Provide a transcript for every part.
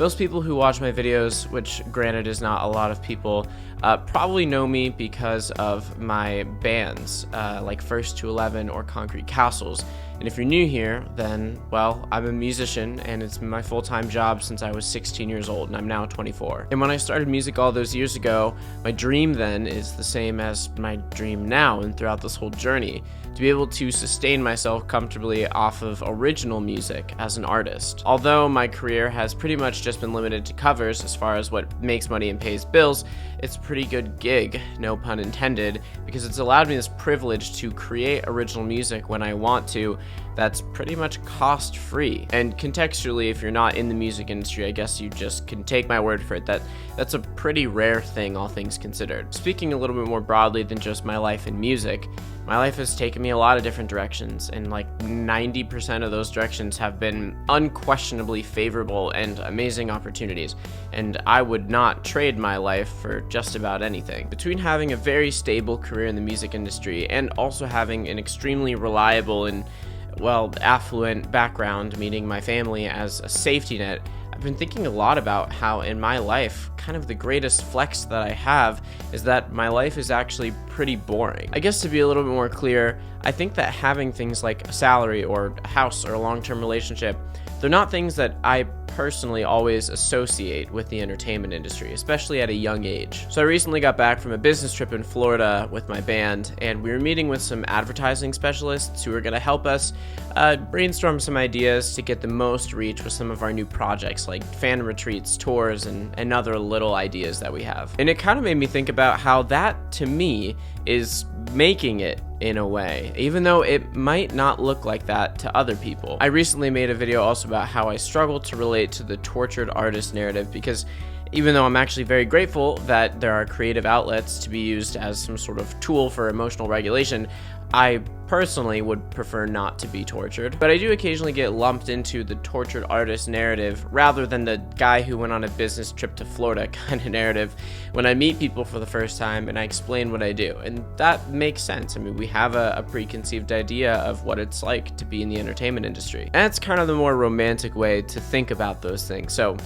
Most people who watch my videos, which granted is not a lot of people, probably know me because of my bands, like First to 11 or Concrete Castles. And if you're new here, then, well, I'm a musician and it's my full-time job since I was 16 years old and I'm now 24. And when I started music all those years ago, my dream then is the same as my dream now and throughout this whole journey, to be able to sustain myself comfortably off of original music as an artist. Although my career has pretty much just been limited to covers as far as what makes money and pays bills, it's a pretty good gig, no pun intended, because it's allowed me this privilege to create original music when I want to that's pretty much cost-free. And contextually, if you're not in the music industry, I guess you just can take my word for it that that's a pretty rare thing, all things considered. Speaking a little bit more broadly than just my life in music, my life has taken me a lot of different directions, and like 90% of those directions have been unquestionably favorable and amazing opportunities, and I would not trade my life for just about anything. Between having a very stable career in the music industry and also having an extremely reliable and, well, affluent background, meaning my family as a safety net, I've been thinking a lot about how in my life, kind of the greatest flex that I have is that my life is actually pretty boring. I guess to be a little bit more clear, I think that having things like a salary or a house or a long-term relationship, they're not things that I personally always associate with the entertainment industry, especially at a young age. So I recently got back from a business trip in Florida with my band, and we were meeting with some advertising specialists who are going to help us brainstorm some ideas to get the most reach with some of our new projects like fan retreats, tours, and other little ideas that we have. And it kind of made me think about how that, to me, is making it in a way, even though it might not look like that to other people. I recently made a video also about how I struggle to relate to the tortured artist narrative, because even though I'm actually very grateful that there are creative outlets to be used as some sort of tool for emotional regulation, I personally would prefer not to be tortured. But I do occasionally get lumped into the tortured artist narrative rather than the guy who went on a business trip to Florida kind of narrative when I meet people for the first time and I explain what I do. And that makes sense. I mean, we have a preconceived idea of what it's like to be in the entertainment industry. And that's kind of the more romantic way to think about those things. So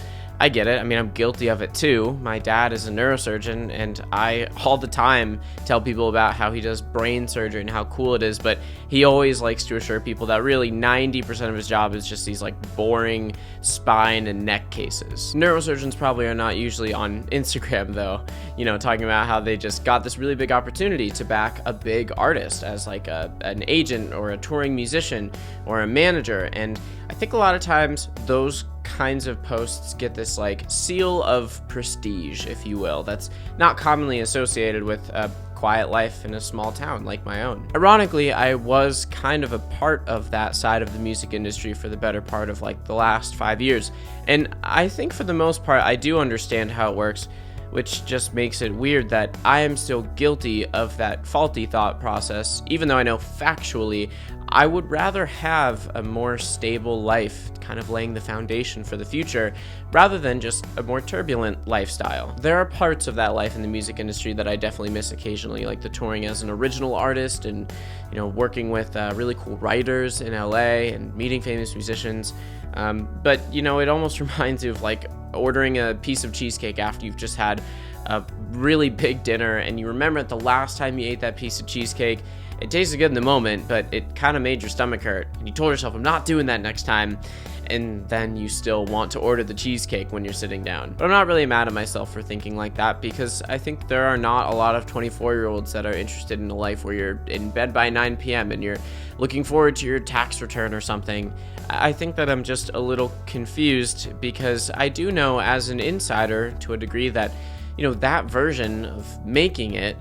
I get it. I mean, I'm guilty of it too. My dad is a neurosurgeon, and I all the time tell people about how he does brain surgery and how cool it is, but he always likes to assure people that really 90% of his job is just these like boring spine and neck cases. Neurosurgeons probably are not usually on Instagram though, you know, talking about how they just got this really big opportunity to back a big artist as like an agent or a touring musician or a manager. And I think a lot of times those kinds of posts get this like seal of prestige, if you will, that's not commonly associated with a quiet life in a small town like my own. Ironically, I was kind of a part of that side of the music industry for the better part of like the last 5 years, and I think for the most part I do understand how it works, which just makes it weird that I am still guilty of that faulty thought process, even though I know factually I would rather have a more stable life, kind of laying the foundation for the future, rather than just a more turbulent lifestyle. There are parts of that life in the music industry that I definitely miss occasionally, like the touring as an original artist and, you know, working with really cool writers in LA and meeting famous musicians. But, you know, it almost reminds you of like ordering a piece of cheesecake after you've just had a really big dinner and you remember at the last time you ate that piece of cheesecake, it tasted good in the moment, but it kind of made your stomach hurt. And you told yourself, I'm not doing that next time. And then you still want to order the cheesecake when you're sitting down. But I'm not really mad at myself for thinking like that, because I think there are not a lot of 24-year-olds that are interested in a life where you're in bed by 9 p.m. and you're looking forward to your tax return or something. I think that I'm just a little confused, because I do know as an insider to a degree that, you know, that version of making it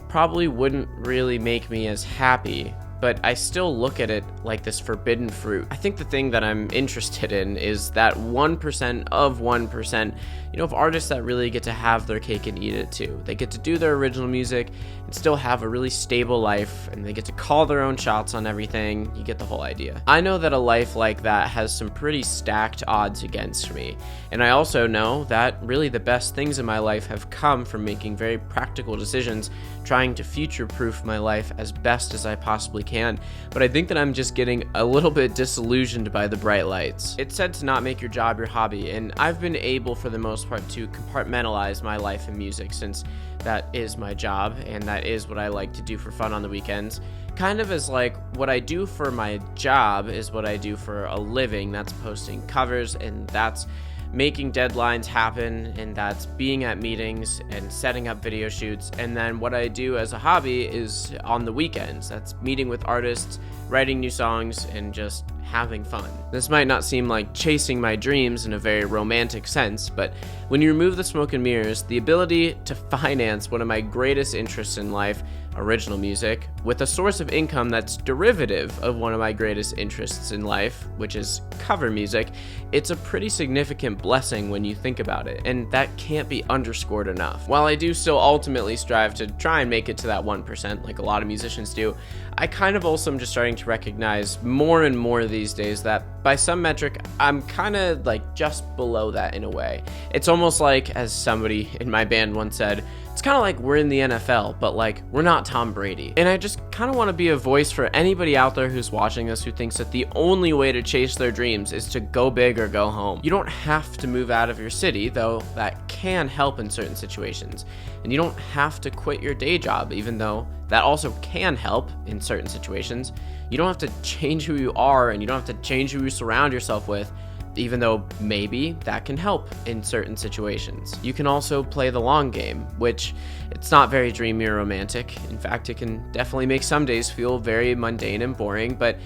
probably wouldn't really make me as happy, but I still look at it like this forbidden fruit. I think the thing that I'm interested in is that 1% of 1%, you know, of artists that really get to have their cake and eat it too. They get to do their original music and still have a really stable life, and they get to call their own shots on everything. You get the whole idea. I know that a life like that has some pretty stacked odds against me, and I also know that really the best things in my life have come from making very practical decisions, trying to future-proof my life as best as I possibly can can, but I think that I'm just getting a little bit disillusioned by the bright lights. It's said to not make your job your hobby, and I've been able for the most part to compartmentalize my life in music, since that is my job and that is what I like to do for fun on the weekends. Kind of as like what I do for my job is what I do for a living. That's posting covers, and that's making deadlines happen, and that's being at meetings and setting up video shoots. And then what I do as a hobby is on the weekends. That's meeting with artists, writing new songs, and just having fun. This might not seem like chasing my dreams in a very romantic sense, but when you remove the smoke and mirrors, the ability to finance one of my greatest interests in life, original music, with a source of income that's derivative of one of my greatest interests in life, which is cover music, it's a pretty significant blessing when you think about it, and that can't be underscored enough. While I do still ultimately strive to try and make it to that 1%, like a lot of musicians do, I kind of also am just starting to recognize more and more these days that by some metric, I'm kind of like just below that in a way. It's almost like, as somebody in my band once said, it's kind of like we're in the NFL, but like we're not Tom Brady. And I just kind of want to be a voice for anybody out there who's watching this who thinks that the only way to chase their dreams is to go big or go home. You don't have to move out of your city, though that can help in certain situations. And you don't have to quit your day job, even though that also can help in certain situations. You don't have to change who you are, and you don't have to change who you surround yourself with, even though maybe that can help in certain situations. You can also play the long game, which it's not very dreamy or romantic. In fact, it can definitely make some days feel very mundane and boring, but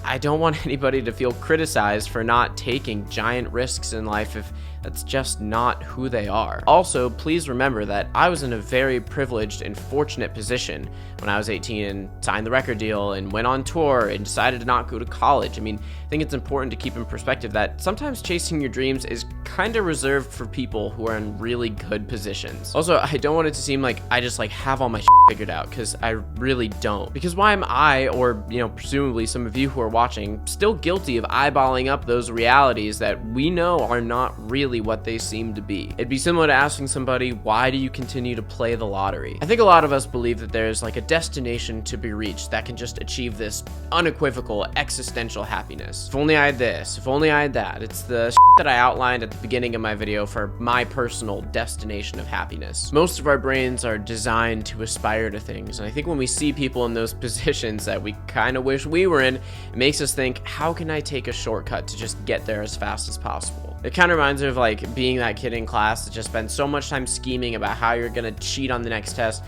I don't want anybody to feel criticized for not taking giant risks in life if that's just not who they are. Also, please remember that I was in a very privileged and fortunate position when I was 18 and signed the record deal and went on tour and decided to not go to college. I mean, I think it's important to keep in perspective that sometimes chasing your dreams is kind of reserved for people who are in really good positions. Also, I don't want it to seem like I just like have all my figured out, because I really don't. Because why am I, or presumably some of you who are watching, still guilty of eyeballing up those realities that we know are not really what they seem to be? It'd be similar to asking somebody, why do you continue to play the lottery? I think a lot of us believe that there's like a destination to be reached that can just achieve this unequivocal existential happiness. If only I had this, if only I had that. It's the that I outlined at the beginning of my video for my personal destination of happiness. Most of our brains are designed to aspire to things, and I think when we see people in those positions that we kind of wish we were in, it makes us think, how can I take a shortcut to just get there as fast as possible? It kind of reminds me of like being that kid in class that just spent so much time scheming about how you're gonna cheat on the next test.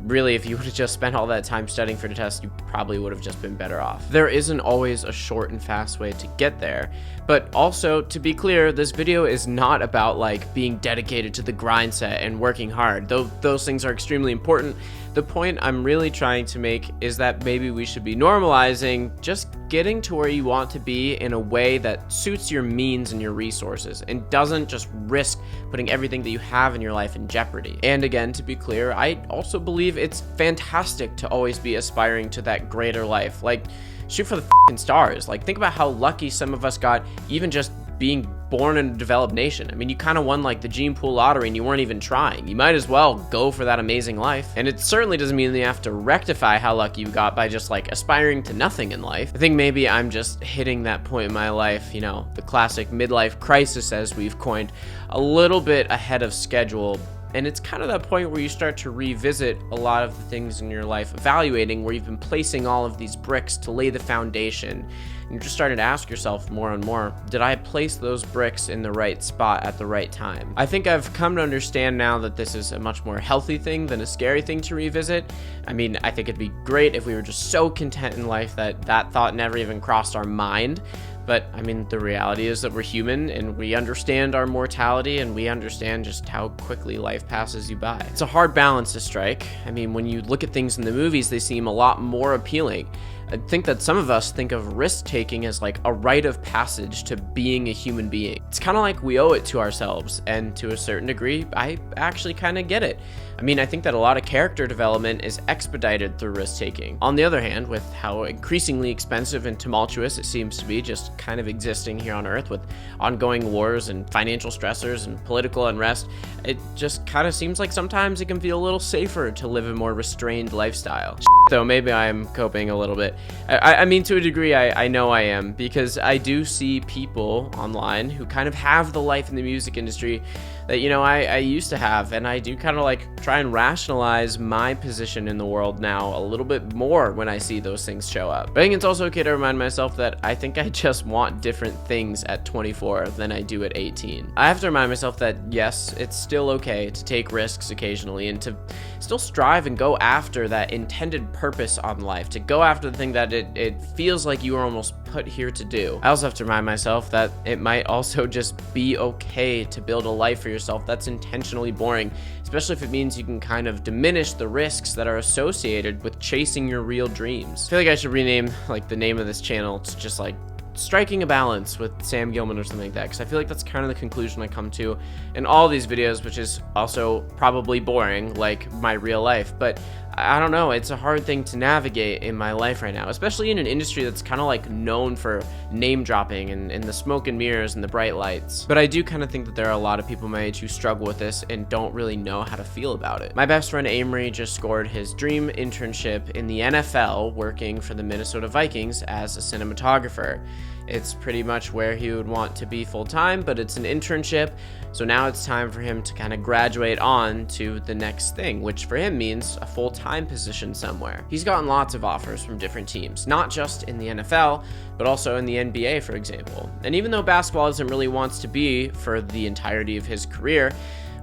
Really, if you would have just spent all that time studying for the test, you probably would have just been better off. There isn't always a short and fast way to get there, but also, to be clear, this video is not about like being dedicated to the grind set and working hard, though those things are extremely important. The point I'm really trying to make is that maybe we should be normalizing just getting to where you want to be in a way that suits your means and your resources and doesn't just risk putting everything that you have in your life in jeopardy. And again, to be clear, I also believe it's fantastic to always be aspiring to that greater life. Like, shoot for the f***ing stars. Like, think about how lucky some of us got even just being born in a developed nation. I mean, you kind of won like the gene pool lottery and you weren't even trying. You might as well go for that amazing life. And it certainly doesn't mean that you have to rectify how lucky you got by just like aspiring to nothing in life. I think maybe I'm just hitting that point in my life, the classic midlife crisis as we've coined, a little bit ahead of schedule. And it's kind of that point where you start to revisit a lot of the things in your life, evaluating where you've been placing all of these bricks to lay the foundation. And you're just starting to ask yourself more and more, did I place those bricks in the right spot at the right time? I think I've come to understand now that this is a much more healthy thing than a scary thing to revisit. I mean, I think it'd be great if we were just so content in life that that thought never even crossed our mind. But I mean, the reality is that we're human and we understand our mortality and we understand just how quickly life passes you by. It's a hard balance to strike. I mean, when you look at things in the movies, they seem a lot more appealing. I think that some of us think of risk-taking as like a rite of passage to being a human being. It's kind of like we owe it to ourselves, and to a certain degree, I actually kind of get it. I mean, I think that a lot of character development is expedited through risk-taking. On the other hand, with how increasingly expensive and tumultuous it seems to be just kind of existing here on Earth with ongoing wars and financial stressors and political unrest, it just kind of seems like sometimes it can feel a little safer to live a more restrained lifestyle. Though maybe I'm coping a little bit. I mean, to a degree, I know I am, because I do see people online who kind of have the life in the music industry that, you know, I used to have, and I do kind of like try and rationalize my position in the world now a little bit more when I see those things show up. But I think it's also okay to remind myself that I think I just want different things at 24 than I do at 18. I have to remind myself that, yes, it's still okay to take risks occasionally and to still strive and go after that intended purpose on life, to go after the thing that it feels like you are almost put here to do. I also have to remind myself that it might also just be okay to build a life for yourself that's intentionally boring, especially if it means you can kind of diminish the risks that are associated with chasing your real dreams. I feel like I should rename like the name of this channel to just like Striking a Balance with Sam Gilman or something like that, because I feel like that's kind of the conclusion I come to in all these videos, which is also probably boring like my real life. But I don't know, it's a hard thing to navigate in my life right now, especially in an industry that's kind of like known for name dropping and the smoke and mirrors and the bright lights. But I do kind of think that there are a lot of people my age who struggle with this and don't really know how to feel about it. My best friend Amory just scored his dream internship in the NFL working for the Minnesota Vikings as a cinematographer. It's pretty much where he would want to be full-time, but it's an internship, so now it's time for him to kind of graduate on to the next thing, which for him means a full-time position somewhere. He's gotten lots of offers from different teams, not just in the NFL, but also in the NBA, for example. And even though basketball isn't really wants to be for the entirety of his career,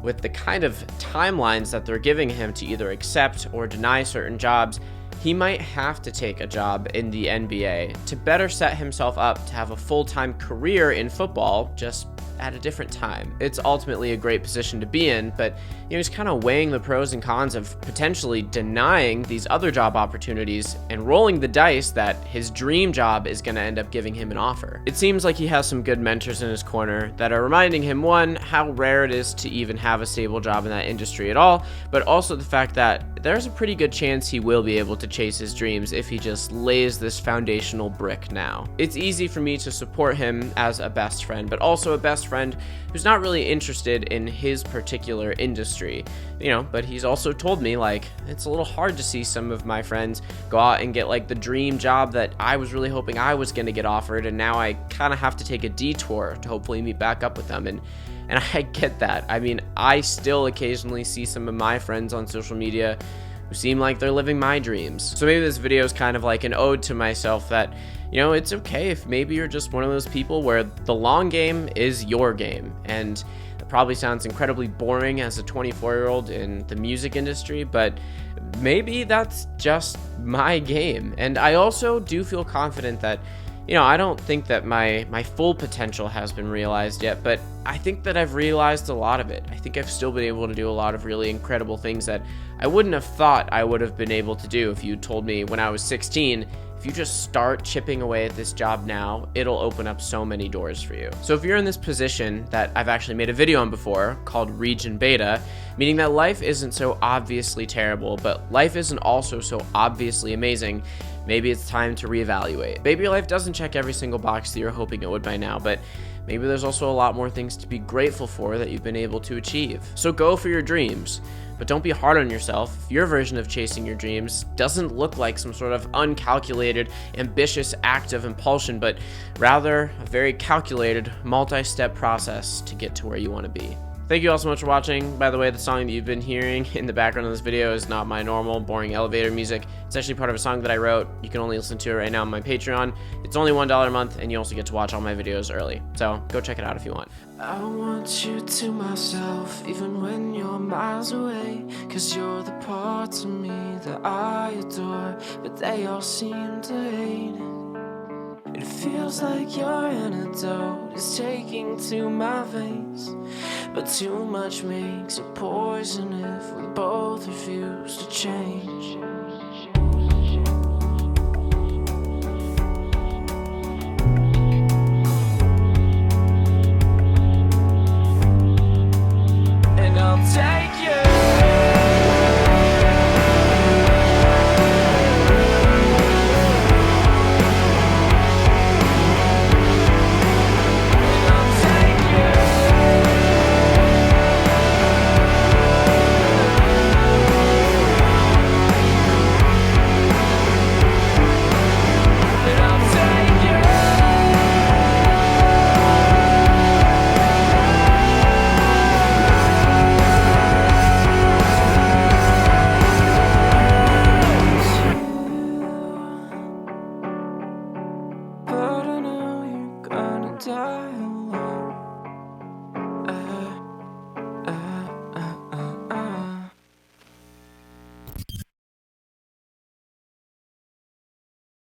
with the kind of timelines that they're giving him to either accept or deny certain jobs, he might have to take a job in the NBA to better set himself up to have a full-time career in football, just at a different time. It's ultimately a great position to be in, but you know, he's kind of weighing the pros and cons of potentially denying these other job opportunities and rolling the dice that his dream job is going to end up giving him an offer. It seems like he has some good mentors in his corner that are reminding him, one, how rare it is to even have a stable job in that industry at all, but also the fact that there's a pretty good chance he will be able to chase his dreams if he just lays this foundational brick now. It's easy for me to support him as a best friend, but also a best friend who's not really interested in his particular industry, you know, but he's also told me like it's a little hard to see some of my friends go out and get like the dream job that I was really hoping I was going to get offered, and now I kind of have to take a detour to hopefully meet back up with them. And I get that. I mean, I still occasionally see some of my friends on social media who seem like they're living my dreams. So maybe this video is kind of like an ode to myself that, you know, it's okay if maybe you're just one of those people where the long game is your game. And it probably sounds incredibly boring as a 24-year-old in the music industry, but maybe that's just my game. And I also do feel confident that, you know, I don't think that my full potential has been realized yet, but I think that I've realized a lot of it. I think I've still been able to do a lot of really incredible things that I wouldn't have thought I would have been able to do if you told me when I was 16, if you just start chipping away at this job now, it'll open up so many doors for you. So if you're in this position that I've actually made a video on before called Region Beta, meaning that life isn't so obviously terrible, but life isn't also so obviously amazing, maybe it's time to reevaluate. Maybe your life doesn't check every single box that you're hoping it would by now, but maybe there's also a lot more things to be grateful for that you've been able to achieve. So go for your dreams, but don't be hard on yourself if your version of chasing your dreams doesn't look like some sort of uncalculated, ambitious act of impulsion, but rather a very calculated, multi-step process to get to where you want to be. Thank you all so much for watching. By the way, the song that you've been hearing in the background of this video is not my normal, boring elevator music. It's actually part of a song that I wrote. You can only listen to it right now on my Patreon. It's only $1 a month, and you also get to watch all my videos early. So go check it out if you want. I want you to myself, even when you're miles away, 'cause you're the parts of me that I adore, but they all seem to hate it. It feels like your antidote is taking to my veins, but too much makes it poison if we both refuse to change. And I'll take you. die.